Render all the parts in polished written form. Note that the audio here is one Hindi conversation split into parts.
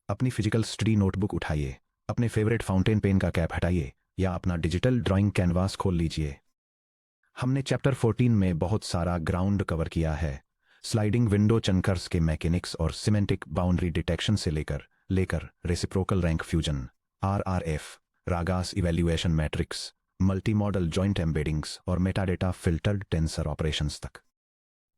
अपनी फिजिकल स्टडी नोटबुक उठाइए, अपने फेवरेट फाउंटेन पेन का कैप हटाइए या अपना डिजिटल ड्राइंग कैनवास खोल लीजिए। हमने चैप्टर 14 में बहुत सारा ग्राउंड कवर किया है। स्लाइडिंग विंडो चंकर्स के मैकेनिक्स और सिमेंटिक बाउंड्री डिटेक्शन से लेकर reciprocal rank fusion, RRF, ragas evaluation matrix, multi modal joint embeddings और मेटाडेटा फिल्टर्ड टेंसर ऑपरेशंस तक।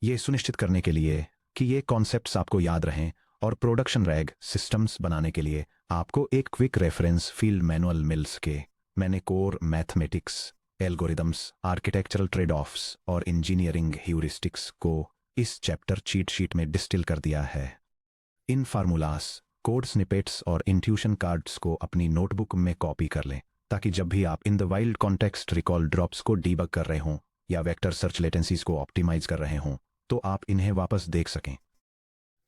ये सुनिश्चित करने के लिए कि ये कॉन्सेप्ट्स आपको याद रहें और प्रोडक्शन रैग सिस्टम्स बनाने के लिए आपको एक क्विक रेफरेंस फील्ड मैनुअल मिल सके, मैंने core mathematics, algorithms, architectural trade offs और इंजीनियरिंग ह्यूरिस्टिक्स को इस चैप्टर चीट शीट में डिस्टिल कर दिया है। इन फार्मूलास, कोड स्निपेट्स और इंट्यूशन कार्ड्स को अपनी नोटबुक में कॉपी कर लें ताकि जब भी आप in the wild context recall drops को डीबग कर रहे हों या वेक्टर सर्च लेटेंसीज को ऑप्टिमाइज कर रहे हों तो आप इन्हें वापस देख सकें।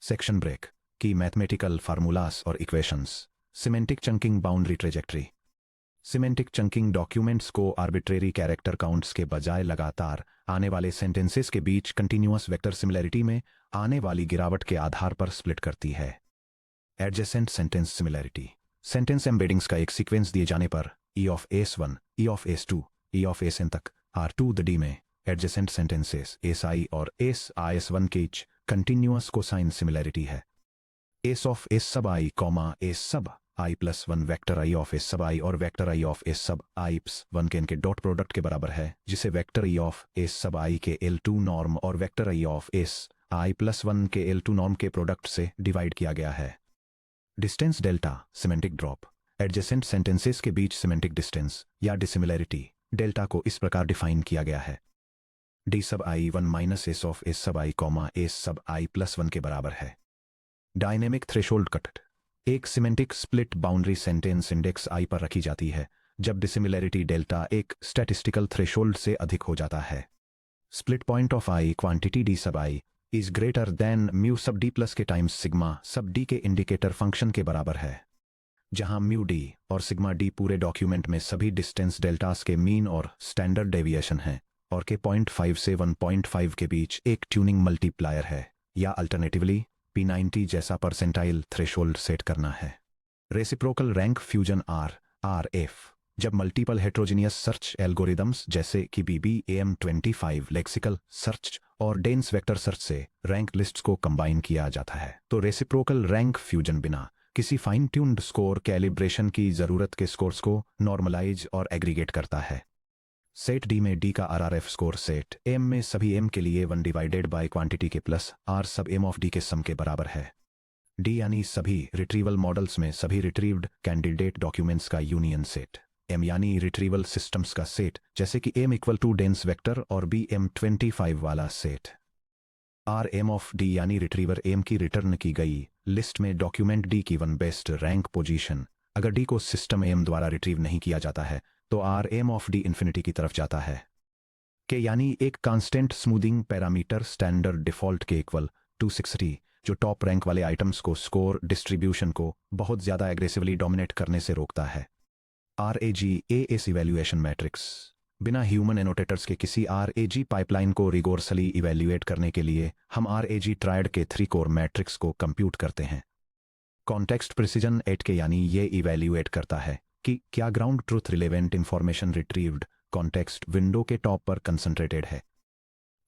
सेक्शन ब्रेक की मैथमेटिकल फार्मूलास और equations. Semantic chunking boundary trajectory. Semantic chunking documents को आर्बिट्रेरी कैरेक्टर काउंट्स के बजाय लगातार आने वाले सेंटेंसेस के बीच कंटिन्यूअस वेक्टर सिमिलैरिटी में आने वाली गिरावट के आधार पर स्प्लिट करती है। Adjacent sentence similarity. Sentence embeddings का एक सीक्वेंस दिए जाने पर E of S1, E of S2, E of SN तक R2 द डी में एडजेसेंट सेंटेंसेस एस आई और एस IS1 के बीच कंटिन्यूअस कोसाइन सिमिलैरिटी है। S of S sub I comma S sub I plus one vector I of S sub I और vector I of S sub I plus one के इनके डॉट प्रोडक्ट के बराबर है, जिसे vector E of S sub आई के L2 नॉर्म और vector I of S I plus one के L2 नॉर्म के प्रोडक्ट से डिवाइड किया गया है। Distance delta semantic drop. Adjacent sentences के बीच सिमेंटिक डिस्टेंस या डिसिमिलैरिटी डेल्टा को इस प्रकार डिफाइन किया गया है, D sub I one minus S of S sub I comma S sub I plus one के बराबर है। Dynamic threshold cut. एक semantic split boundary sentence index I पर रखी जाती है जब डिसिमिलैरिटी डेल्टा एक स्टैटिस्टिकल थ्रेशोल्ड से अधिक हो जाता है। Split point of I quantity D sub I is greater than mu sub D plus K times sigma sub D के इंडिकेटर फंक्शन के बराबर है, जहां म्यू डी और सिग्मा डी पूरे डॉक्यूमेंट में सभी डिस्टेंस डेल्टास के मीन और स्टैंडर्ड डेविएशन है और के 0.5 से 1.5 के बीच एक ट्यूनिंग मल्टीप्लायर है, या अल्टरनेटिवली P90 जैसा परसेंटाइल थ्रेशोल्ड सेट करना है। Reciprocal rank fusion RRF। जब मल्टीपल हेट्रोजीनियस सर्च एल्गोरिदम्स जैसे कि BBAM25 लेक्सिकल सर्च और डेंस वेक्टर सर्च से रैंक लिस्ट्स को कंबाइन किया जाता है तो रेसिप्रोकल रैंक फ्यूजन बिना किसी फाइन ट्यून्ड स्कोर कैलिब्रेशन की जरूरत के स्कोर्स को नॉर्मलाइज और एग्रीगेट करता है। सेट डी में डी का RRF स्कोर सेट एम में सभी एम के लिए 1 डिवाइडेड बाय क्वांटिटी के प्लस आर सब एम ऑफ डी के सम के बराबर है। डी यानी सभी रिट्रीवल मॉडल्स में सभी रिट्रीव्ड कैंडिडेट डॉक्यूमेंट्स का यूनियन सेट। एम यानी रिट्रीवल सिस्टम्स का सेट जैसे कि M equal to dense vector और BM25 वाला set. R M of D यानी रिट्रीवर एम की रिटर्न की गई लिस्ट में डॉक्यूमेंट डी की वन बेस्ट रैंक पोजीशन। अगर डी को सिस्टम एम द्वारा रिट्रीव नहीं किया जाता है तो R M of D infinity की तरफ जाता है। के यानी एक constant smoothing parameter standard default के इक्वल 260 जो टॉप रैंक वाले आइटम्स को स्कोर डिस्ट्रीब्यूशन को बहुत ज्यादा एग्रेसिवली डोमिनेट करने से रोकता है। RAG-AS evaluation matrix. बिना ह्यूमन एनोटेटर्स के किसी RAG पाइपलाइन को रिगोर्सली इवैल्यूएट करने के लिए हम RAG ट्रायड के 3 कोर मैट्रिक्स को कंप्यूट करते हैं। कॉन्टेक्स्ट प्रिसीजन 8 के यानी ये इवैल्यूएट करता है कि क्या ground truth relevant information retrieved context window के टॉप पर कंसंट्रेटेड है।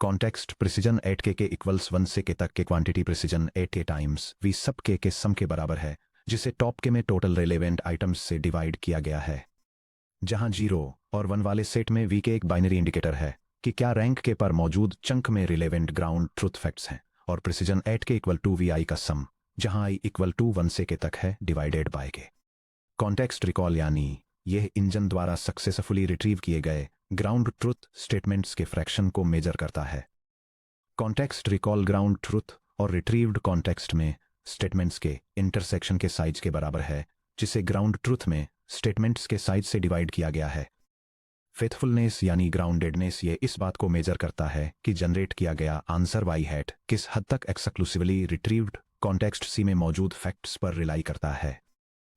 कॉन्टेक्स्ट प्रिसीजन 8 के इक्वल्स 1 से के तक के क्वांटिटी प्रिसीजन 8 के टाइम्स वी सब के सम के बराबर है, जिसे टॉप के में टोटल रिलेवेंट आइटम्स से डिवाइड किया गया है, जहां 0 और 1 वाले सेट में वी के एक बाइनरी इंडिकेटर है कि क्या रैंक के पर मौजूद चंक में रिलेवेंट ग्राउंड ट्रूथ फैक्ट्स हैं, और प्रिसीजन 8 के इक्वल टू VI का सम जहां I इक्वल टू 1 से के तक है डिवाइडेड बाय के। कॉन्टेक्स्ट रिकॉल यानी यह इंजन द्वारा सक्सेसफुली रिट्रीव किए गए ग्राउंड ट्रूथ स्टेटमेंट्स के फ्रैक्शन को मेजर करता है। कॉन्टेक्स्ट रिकॉल ग्राउंड ट्रूथ और रिट्रीव्ड कॉन्टेक्स्ट में स्टेटमेंट्स के इंटरसेक्शन के साइज के बराबर है, जिसे ग्राउंड ट्रूथ में स्टेटमेंट्स के साइज से डिवाइड किया गया है। फेथफुलनेस यानी ग्राउंडेडनेस ये इस बात को मेजर करता है कि जनरेट किया गया आंसर वाई हैट किस हद तक एक्सक्लूसिवली रिट्रीव्ड कॉन्टेक्स्ट सी में मौजूद फैक्ट्स पर रिलाई करता है।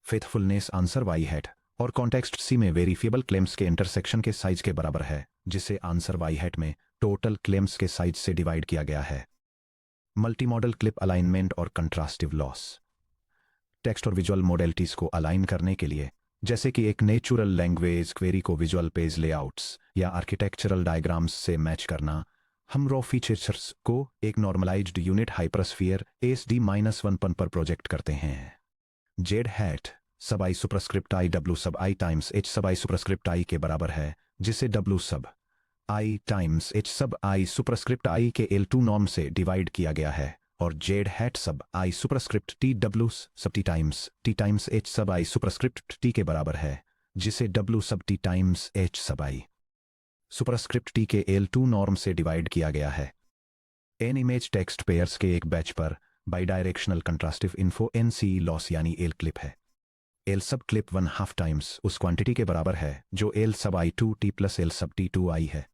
फेथफुलनेस आंसर वाई हैट और कॉन्टेक्स्ट सी में वेरिफिएबल क्लेम्स के इंटरसेक्शन के साइज के बराबर है, जिसे आंसर वाई हैट में टोटल क्लेम्स के साइज से डिवाइड किया गया है। मल्टी मॉडल क्लिप अलाइनमेंट और कंट्रास्टिव लॉस। टेक्स्ट और विजुअल मॉडलिटीज को अलाइन करने के लिए, जैसे कि एक नेचुरल लैंग्वेज क्वेरी को विजुअल पेज लेआउट्स या आर्किटेक्चरल डायग्राम्स से मैच करना, हम रॉ फीचर्स को एक नॉर्मलाइज्ड यूनिट हाइपरस्फीयर ASD-1 पर प्रोजेक्ट करते हैं। जेड हैट सब आई सुपरस्क्रिप्ट आई डब्ल्यू सब आई टाइम्स एच सब आई सुपरस्क्रिप्ट आई के बराबर है, जिसे डब्ल्यू सब आई टाइम्स एच सब आई सुपरस्क्रिप्ट आई के L2 नॉर्म से डिवाइड किया गया है, और जेड हैट सब आई सुपरस्क्रिप्ट टी डब्ल्यू सब टी टाइम्स एच सब आई सुपरस्क्रिप्ट टी के बराबर है, जिसे डब्ल्यू सब टी टाइम्स एच सब आई सुपरस्क्रिप्ट टी के L2 नॉर्म से डिवाइड किया गया है। एन इमेज टेक्स्ट पेयर्स के एक बैच पर bidirectional contrastive info NC loss यानी एल क्लिप है। एल सब क्लिप 1/2 टाइम्स उस क्वांटिटी के बराबर है जो एल सब I2T प्लस एल सब T2I है।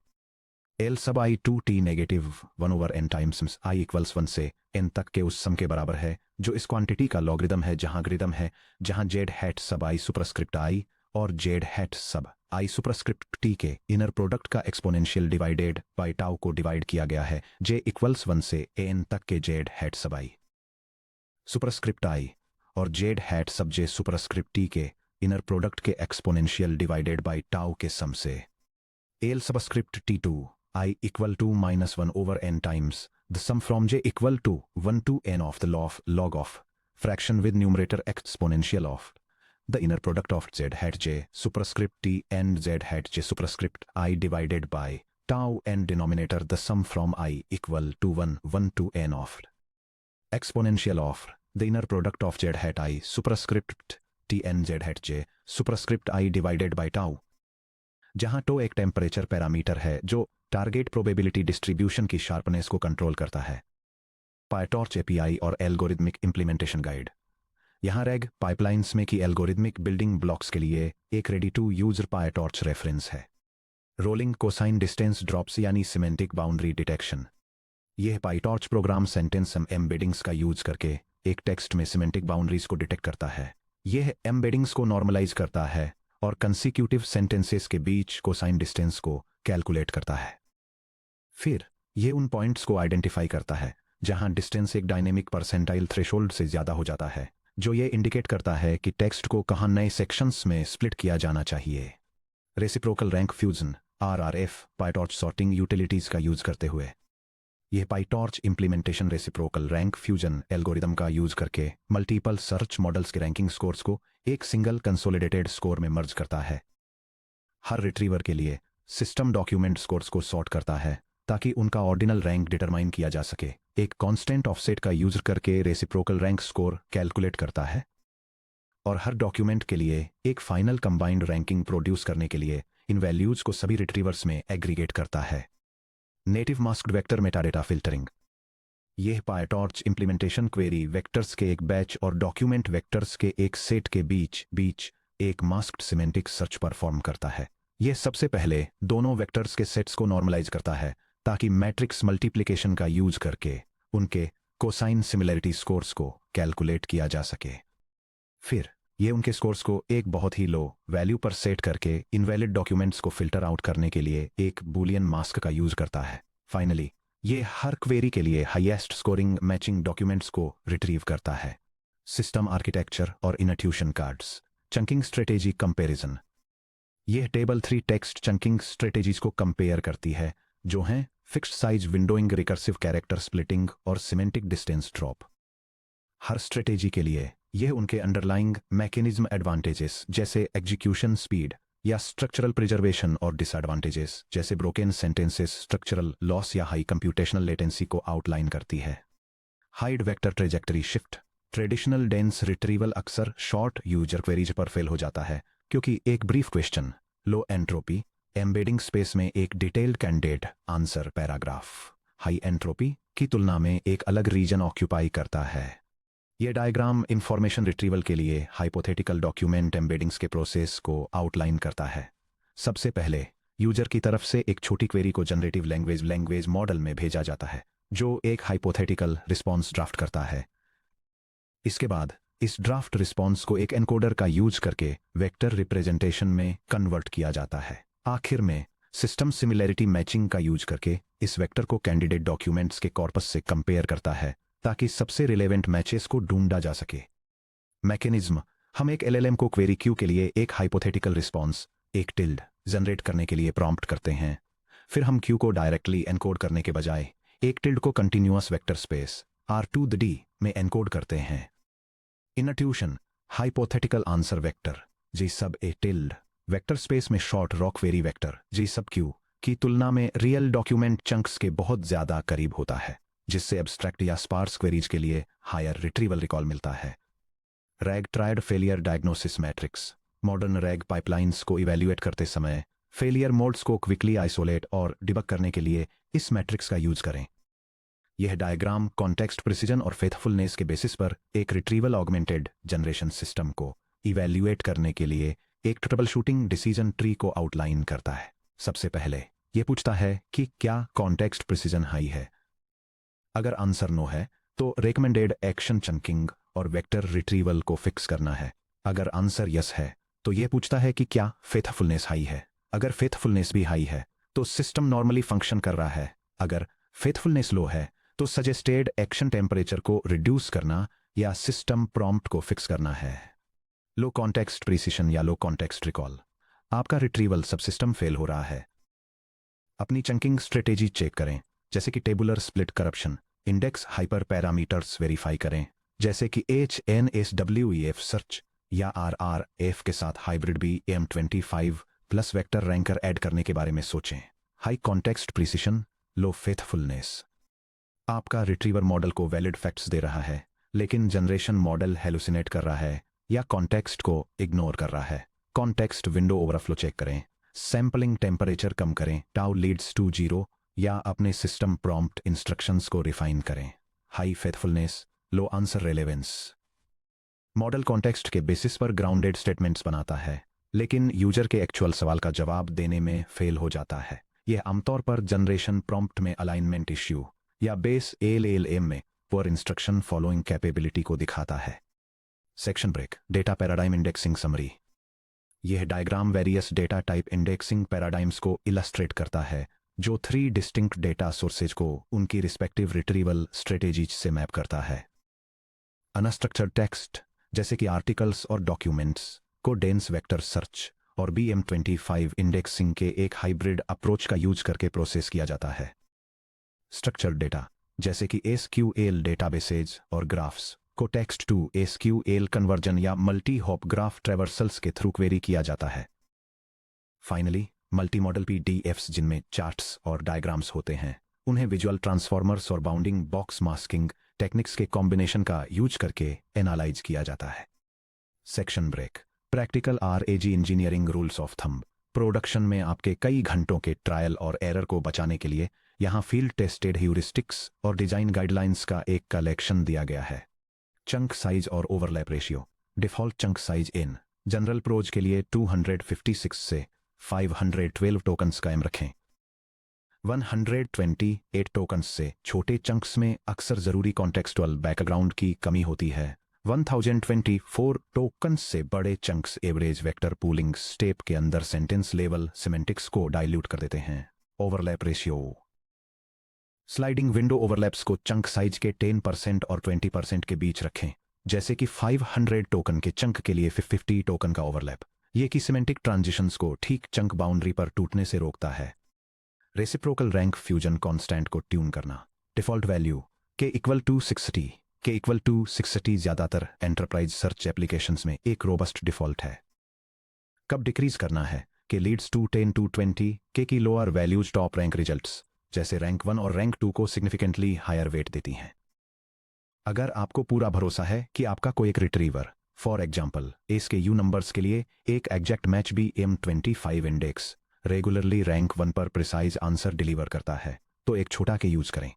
एल सब I2T negative 1/n times I equals 1 से n तक के उस सम के बराबर है, जो इस क्वांटिटी का लॉगरिदम है, जहां जेड हैट सब I सुपरस्क्रिप्ट I और जेड हैट सब I सुपरस्क्रिप्ट T के इनर प्रोडक्ट का एक्सपोनेंशियल डिवाइडेड बाई टाउ को डिवाइड किया गया है, J इक्वल्स 1 से n तक के जेड हैट सब I सुपरस्क्रिप्ट I और जेड हैट सब J सुपरस्क्रिप्ट T के इनर प्रोडक्ट के एक्सपोनेंशियल डिवाइडेड बाई टाउ के सम से L subscript T2 I equal to -1/n times the sum from J equal to 1 to n of the log of fraction with numerator exponential of the inner product of z hat J superscript T and z hat J superscript I divided by tau and denominator the sum from I equal to 1 to n of exponential of the inner product of z hat I superscript T and z hat J superscript I divided by tau, जहां टो एक टेम्परेचर पैरामीटर है जो टारगेट प्रोबेबिलिटी डिस्ट्रीब्यूशन की शार्पनेस को कंट्रोल करता है। पायटॉर्च API और एल्गोरिथमिक इंप्लीमेंटेशन गाइड। यहां रैग पाइपलाइंस में की एल्गोरिथमिक बिल्डिंग ब्लॉक्स के लिए एक ready to use PyTorch reference है। रोलिंग कोसाइन डिस्टेंस ड्रॉप्स यानी सिमेंटिक बाउंड्री डिटेक्शन। यह पायटॉर्च प्रोग्राम सेंटेंस एम्बेडिंग्स का यूज करके एक टेक्स्ट में सिमेंटिक बाउंड्रीज को डिटेक्ट करता है। यह एम्बेडिंग्स को नॉर्मलाइज करता है और कंसिक्यूटिव सेंटेंसेस के बीच कोसाइन डिस्टेंस को कैलकुलेट करता है। फिर यह उन पॉइंट्स को आइडेंटिफाई करता है जहां डिस्टेंस एक डायनेमिक परसेंटाइल थ्रेशोल्ड से ज्यादा हो जाता है, जो ये इंडिकेट करता है कि टेक्स्ट को कहां नए सेक्शंस में स्प्लिट किया जाना चाहिए। Reciprocal rank fusion RRF PyTorch sorting utilities का यूज करते हुए यह PyTorch implementation reciprocal rank fusion algorithm का यूज करके मल्टीपल सर्च मॉडल्स के रैंकिंग स्कोर्स को एक सिंगल कंसोलिडेटेड स्कोर में मर्ज करता है। हर रिट्रीवर के लिए सिस्टम डॉक्यूमेंट स्कोर्स को सॉर्ट करता है ताकि उनका ऑर्डिनल रैंक डिटरमाइन किया जा सके। एक कांस्टेंट ऑफसेट का यूज करके रेसिप्रोकल रैंक स्कोर कैलकुलेट करता है और हर डॉक्यूमेंट के लिए एक फाइनल कंबाइंड रैंकिंग प्रोड्यूस करने के लिए इन वैल्यूज को सभी रिट्रीवर्स में एग्रीगेट करता है। Native masked vector metadata filtering. यह पायटॉर्च इंप्लीमेंटेशन क्वेरी वेक्टर्स के एक बैच और डॉक्यूमेंट वेक्टर्स के एक सेट के बीच एक मास्क्ड सिमेंटिक सर्च परफॉर्म करता है। यह सबसे पहले दोनों वेक्टर्स के सेट्स को नॉर्मलाइज करता है ताकि मैट्रिक्स मल्टीप्लिकेशन का यूज करके उनके कोसाइन सिमिलरिटी स्कोर्स को कैलकुलेट किया जा सके। फिर यह उनके स्कोर्स को एक बहुत ही लो वैल्यू पर सेट करके इनवैलिड डॉक्यूमेंट्स को फिल्टर आउट करने के लिए एक बूलियन मास्क का यूज करता है। फाइनली ये हर क्वेरी के लिए हाईएस्ट स्कोरिंग मैचिंग डॉक्यूमेंट्स को रिट्रीव करता है। सिस्टम आर्किटेक्चर और intuition cards. Chunking strategy comparison. यह टेबल 3 टेक्स्ट चंकिंग स्ट्रेटेजीज को कंपेयर करती है, जो हैं fixed size windowing, recursive character splitting और सिमेंटिक डिस्टेंस ड्रॉप। हर स्ट्रेटेजी के लिए यह उनके अंडरलाइंग मैकेनिज्म एडवांटेजेस जैसे एग्जीक्यूशन स्पीड या स्ट्रक्चरल प्रिजर्वेशन और डिसएडवांटेजेस जैसे ब्रोकन सेंटेंसेस, स्ट्रक्चरल लॉस या हाई कंप्यूटेशनल लेटेंसी को आउटलाइन करती है। Hide vector trajectory shift. Traditional dense retrieval अक्सर शॉर्ट यूजर क्वेरीज पर फेल हो जाता है क्योंकि एक ब्रीफ क्वेश्चन लो एंट्रोपी एम्बेडिंग स्पेस में एक detailed candidate answer paragraph high entropy की तुलना में एक अलग रीजन ऑक्यूपाई करता है। यह डायग्राम इंफॉर्मेशन रिट्रीवल के लिए हाइपोथेटिकल डॉक्यूमेंट एम्बेडिंग्स के प्रोसेस को आउटलाइन करता है। सबसे पहले यूजर की तरफ से एक छोटी क्वेरी को जनरेटिव लैंग्वेज मॉडल में भेजा जाता है जो एक हाइपोथेटिकल रिस्पॉन्स ड्राफ्ट करता है। इसके बाद इस ड्राफ्ट रिस्पॉन्स को एक एनकोडर का यूज करके वेक्टर रिप्रेजेंटेशन में कन्वर्ट किया जाता है। आखिर में सिस्टम सिमिलैरिटी मैचिंग का यूज करके इस वेक्टर को कैंडिडेट डॉक्यूमेंट्स के कॉर्पस से कंपेयर करता है ताकि सबसे रिलेवेंट मैचेस को ढूंढा जा सके। मैकेनिज्म, हम एक एलएलएम को क्वेरी क्यू के लिए एक हाइपोथेटिकल रिस्पॉन्स, एक टिल्ड, जनरेट करने के लिए प्रॉम्प्ट करते हैं। फिर हम क्यू को डायरेक्टली एनकोड करने के बजाय एक टिल्ड को कंटिन्यूअस वेक्टर स्पेस R2D में एनकोड करते हैं। इनट्यूशन, हाइपोथेटिकल आंसर वेक्टर जी सब ए टिल्ड वेक्टर स्पेस में शॉर्ट रॉ क्वेरी वेक्टर जी सब क्यू की तुलना में रियल डॉक्यूमेंट चंक्स के बहुत ज्यादा करीब होता है, जिससे एब्स्ट्रैक्ट या स्पार्स क्वेरीज के लिए हायर रिट्रीवल रिकॉल मिलता है। Rag triad failure diagnosis matrix, modern rag pipelines को इवैल्यूएट करते समय फेलियर मोड्स को क्विकली आइसोलेट और डिबग करने के लिए इस मैट्रिक्स का यूज करें। यह डायग्राम कॉन्टेक्स्ट प्रिसीजन और फेथफुलनेस के बेसिस पर एक रिट्रीवल ऑगमेंटेड जनरेशन सिस्टम को इवैल्यूएट करने के लिए एक ट्रबल शूटिंग डिसीजन ट्री को आउटलाइन करता है। सबसे पहले यह पूछता है कि क्या कॉन्टेक्स्ट प्रिसीजन हाई है। अगर आंसर नो है तो रिकमेंडेड एक्शन चंकिंग और वेक्टर रिट्रीवल को फिक्स करना है। अगर आंसर यस है तो यह पूछता है कि क्या फेथफुलनेस हाई है। अगर फेथफुलनेस भी हाई है तो सिस्टम नॉर्मली फंक्शन कर रहा है। अगर फेथफुलनेस लो है तो सजेस्टेड एक्शन टेम्परेचर को रिड्यूस करना या सिस्टम प्रॉम्प्ट को फिक्स करना है। लो कॉन्टेक्स्ट प्रिसिशन या लो कॉन्टेक्स्ट रिकॉल, आपका रिट्रीवल सब सिस्टम फेल हो रहा है। अपनी चंकिंग स्ट्रेटेजी चेक करें, जैसे कि tabular split corruption, index hyper parameters verify करें, जैसे कि HNSWEF सर्च या RRF के साथ hybrid BM25 plus vector ranker add करने के बारे में सोचें। हाई कॉन्टेक्स्ट प्रिसिशन, लो फेथफुलनेस, आपका रिट्रीवर मॉडल को वैलिड फैक्ट्स दे रहा है, लेकिन जनरेशन मॉडल हेलुसिनेट कर रहा है या कॉन्टेक्स्ट को इग्नोर कर रहा है। कॉन्टेक्स्ट विंडो ओवरफ्लो चेक करें, सैंपलिंग टेम्परेचर कम करें, टाउ लीड्स टू 0 या अपने सिस्टम प्रॉम्प्ट इंस्ट्रक्शंस को रिफाइन करें। हाई फेथफुलनेस, लो आंसर रेलेवेंस, मॉडल कॉन्टेक्स्ट के बेसिस पर ग्राउंडेड स्टेटमेंट्स बनाता है, लेकिन यूजर के एक्चुअल सवाल का जवाब देने में फेल हो जाता है। यह आमतौर पर जनरेशन प्रॉम्प्ट में अलाइनमेंट इश्यू या बेस LLM में पुअर इंस्ट्रक्शन फॉलोइंग कैपेबिलिटी को दिखाता है। Section break, data paradigm indexing summary, यह diagram various data type indexing paradigms को इलस्ट्रेट करता है, जो 3 डिस्टिंक्ट डेटा सोर्सेज को उनकी रिस्पेक्टिव रिट्रीवल स्ट्रेटेजीज से मैप करता है। अनस्ट्रक्चर्ड टेक्स्ट, जैसे कि आर्टिकल्स और डॉक्यूमेंट्स, को डेंस वेक्टर सर्च और BM25 इंडेक्सिंग के एक हाइब्रिड अप्रोच का यूज करके प्रोसेस किया जाता है। स्ट्रक्चर्ड डेटा, जैसे कि SQL डेटाबेसेज और ग्राफ्स, को टेक्स्ट टू SQL कन्वर्जन या मल्टी हॉप ग्राफ ट्रैवर्सल्स के थ्रू क्वेरी किया जाता है। फाइनली, मल्टी मॉडल PDFs, जिनमें चार्ट्स और डायग्राम्स होते हैं, उन्हें विजुअल ट्रांसफॉर्मर्स और बाउंडिंग बॉक्स मास्किंग टेक्निक्स के कॉम्बिनेशन का यूज करके एनालाइज किया जाता है। Section break, practical RAG engineering rules of thumb, production में आपके कई घंटों के ट्रायल और एरर को बचाने के लिए यहाँ फील्ड टेस्टेड ह्यूरिस्टिक्स और डिजाइन गाइडलाइंस का एक कलेक्शन दिया गया है। चंक साइज और overlap ratio, default chunk size in general prose के लिए 256 से 512 टोकन्स कायम रखें। 128 टोकन्स से छोटे चंक्स में अक्सर जरूरी कॉन्टेक्सुअल बैकग्राउंड की कमी होती है। 1024 टोकन्स से बड़े chunks average vector pooling step के अंदर सेंटेंस लेवल सिमेंटिक्स को डाइल्यूट कर देते हैं। Overlap ratio, sliding window overlaps को चंक साइज के 10% और 20% के बीच रखें, जैसे कि 500 टोकन के चंक के लिए 50 टोकन का ओवरलैप। यह कि सिमेंटिक ट्रांजिशंस को ठीक चंक बाउंड्री पर टूटने से रोकता है। रेसिप्रोकल रैंक फ्यूजन कांस्टेंट को ट्यून करना, डिफॉल्ट वैल्यू के इक्वल टू 60 ज्यादातर एंटरप्राइज सर्च एप्लीकेशंस में एक रोबस्ट डिफॉल्ट है। कब डिक्रीज करना है के लीड्स टू 10 to 20 के की lower values top rank results जैसे रैंक 1 और रैंक 2 को सिग्निफिकेंटली हायर वेट देती हैं। अगर आपको पूरा भरोसा है कि आपका कोई एक retriever, for example SKU numbers के लिए एक exact match BM25 index regularly rank 1 पर प्रिसाइज आंसर डिलीवर करता है, तो एक छोटा के यूज करें।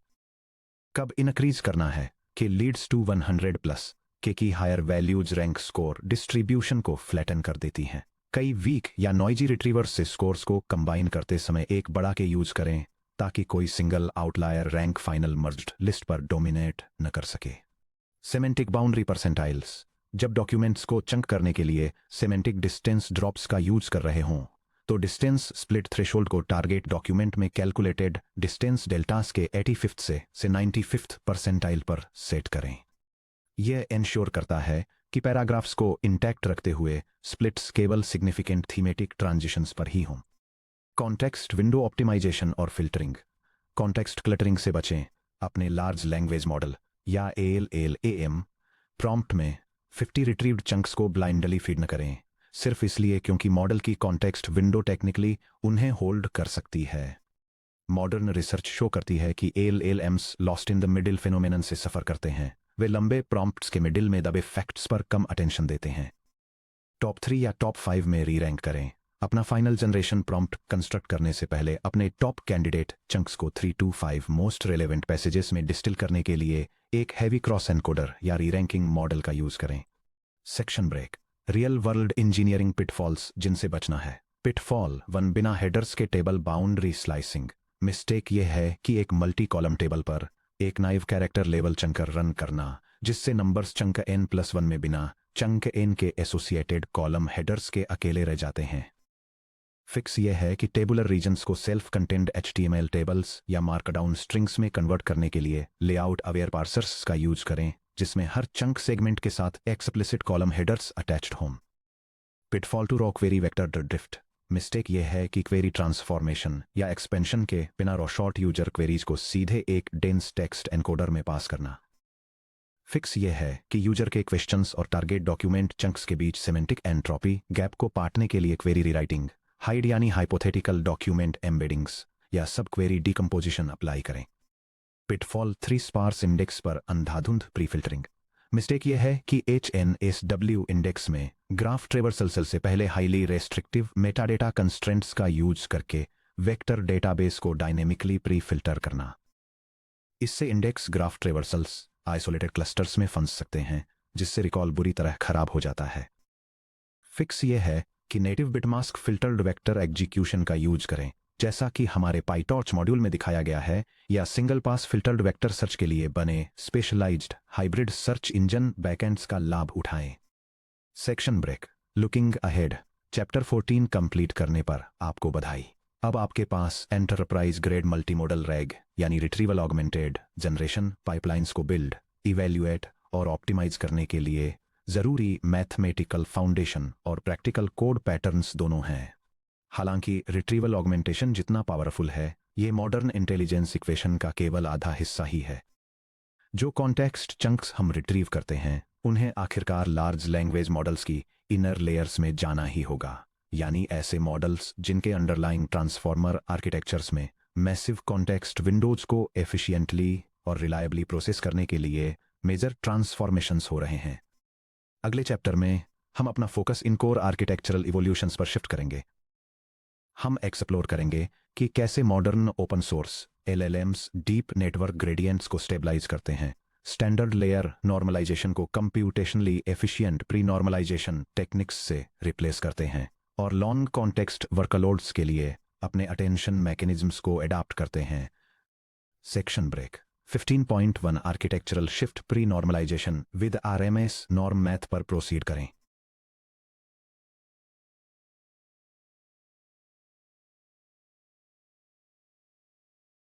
कब इनक्रीज करना है कि लीड्स टू 100 प्लस के की higher values rank score distribution को फ्लैटन कर देती हैं। कई वीक या नॉइजी रिट्रीवर्स से स्कोर्स को कंबाइन करते समय एक बड़ा के यूज करें, ताकि कोई single outlier rank final merged list पर डोमिनेट न कर सके। सेमेंटिक बाउंड्री परसेंटाइल्स, जब डॉक्यूमेंट्स को चंक करने के लिए सेमेंटिक डिस्टेंस ड्रॉप्स का यूज कर रहे हों, तो डिस्टेंस स्प्लिट थ्रेशोल्ड को टारगेट डॉक्यूमेंट में कैलकुलेटेड डिस्टेंस डेल्टास के 85th से 95th परसेंटाइल पर सेट करें। यह इंश्योर करता है कि पैराग्राफ्स को इंटैक्ट रखते हुए स्प्लिट्स केवल सिग्निफिकेंट थीमेटिक ट्रांजिशंस पर ही हों। कॉन्टेक्स्ट विंडो ऑप्टिमाइजेशन और फिल्टरिंग। कॉन्टेक्स्ट क्लटरिंग से बचें। अपने लार्ज लैंग्वेज मॉडल या ALLAM प्रॉम्प्ट में 50 रिट्रीव्ड चंक्स को ब्लाइंडली फीड न करें, सिर्फ इसलिए क्योंकि मॉडल की कॉन्टेक्स्ट विंडो टेक्निकली उन्हें होल्ड कर सकती है। मॉडर्न रिसर्च शो करती है कि LLMs lost in the middle phenomenon से सफर करते हैं। वे लंबे प्रॉम्प्ट्स के मिडिल में दबे फैक्ट्स पर कम अटेंशन देते हैं। टॉप 3 या टॉप 5 में री रैंक करें। अपना फाइनल जनरेशन प्रॉम्प्ट कंस्ट्रक्ट करने से पहले अपने टॉप कैंडिडेट चंक्स को 3 to 5 मोस्ट रेलेवेंट पैसेजेस में डिस्टिल करने के लिए एक हैवी क्रॉस एनकोडर या री रैंकिंग मॉडल का यूज करें। Section break. Real world engineering pitfalls जिनसे बचना है। पिटफॉल 1, बिना हेडर्स के टेबल बाउंड्री स्लाइसिंग। मिस्टेक यह है कि एक मल्टी कॉलम टेबल पर एक naive character level chunker run करना, जिससे नंबर्स चंक n+1 में बिना चंक n के एसोसिएटेड कॉलम हेडर्स के अकेले रह जाते हैं। फिक्स यह है कि टेबुलर रीजन्स को सेल्फ कंटेंड HTML टेबल्स या मार्कडाउन स्ट्रिंग्स में कन्वर्ट करने के लिए लेआउट अवेयर पार्सर्स का यूज करें, जिसमें हर चंक सेगमेंट के साथ एक्सप्लिसिट कॉलम हेडर्स अटैच्ड हों। Pitfall two raw query vector drift. Mistake यह है कि क्वेरी ट्रांसफॉर्मेशन या एक्सपेंशन के बिना रॉ शॉर्ट यूजर क्वेरीज को सीधे एक डेंस टेक्स्ट एनकोडर में पास करना। फिक्स यह है कि यूजर के क्वेश्चंस और टारगेट डॉक्यूमेंट चंक्स के बीच सेमेंटिक एंट्रोपी गैप को पाटने के लिए क्वेरी रीराइटिंग, हाइड यानी हाइपोथेटिकल डॉक्यूमेंट एम्बेडिंग्स या सब क्वेरी डिकम्पोजिशन अप्लाई करें। पिटफॉल 3, स्पार्स इंडेक्स पर अंधाधुंध प्री फिल्टरिंग। मिस्टेक यह है कि HNSW इंडेक्स में ग्राफ ट्रेवर्सल से पहले हाईली रेस्ट्रिक्टिव मेटाडेटा कंस्ट्रेंट्स का यूज करके वेक्टर डेटाबेस को डायनेमिकली प्री फिल्टर करना। इससे index graph traversals isolated clusters में फंस सकते हैं, जिससे रिकॉल बुरी तरह खराब हो जाता है। फिक्स यह है कि नेटिव बिटमास्क फिल्टर्ड वेक्टर एग्जीक्यूशन का यूज करें, जैसा कि हमारे पाइटॉर्च मॉड्यूल में दिखाया गया है, या single pass filtered vector search के लिए बने specialised hybrid search engine backends का लाभ उठाएं। Section break. Looking ahead. Chapter 14 complete करने पर आपको बधाई। अब आपके पास एंटरप्राइज ग्रेड मल्टीमोडल रैग यानी रिट्रीवल ऑगमेंटेड जनरेशन पाइपलाइंस को बिल्ड, इवैल्यूएट और ऑप्टिमाइज करने के लिए जरूरी मैथमेटिकल फाउंडेशन और प्रैक्टिकल कोड पैटर्न्स दोनों हैं। हालांकि रिट्रीवल ऑगमेंटेशन जितना पावरफुल है, ये मॉडर्न इंटेलिजेंस इक्वेशन का केवल आधा हिस्सा ही है। जो कॉन्टेक्स्ट चंक्स हम रिट्रीव करते हैं, उन्हें आखिरकार लार्ज लैंग्वेज मॉडल्स की इनर लेयर्स में जाना ही होगा, यानी ऐसे मॉडल्स जिनके अंडरलाइंग ट्रांसफॉर्मर आर्किटेक्चर्स में मैसिव कॉन्टेक्स्ट विंडोज को एफिशिएंटली और रिलायबली प्रोसेस करने के लिए मेजर ट्रांसफॉर्मेशंस हो रहे हैं। अगले चैप्टर में हम अपना फोकस इन कोर आर्किटेक्चरल इवोल्यूशंस पर शिफ्ट करेंगे। हम एक्सप्लोर करेंगे कि कैसे modern open source LLMs deep network gradients को स्टेबलाइज करते हैं, स्टैंडर्ड लेयर नॉर्मलाइजेशन को computationally efficient pre normalisation techniques से रिप्लेस करते हैं, और लॉन्ग कॉन्टेक्स्ट वर्कलोड्स के लिए अपने अटेंशन मैकेनिज्म्स को अडॉप्ट करते हैं। Section break. 15.1 architectural shift pre normalisation with RMS norm math पर प्रोसीड करें।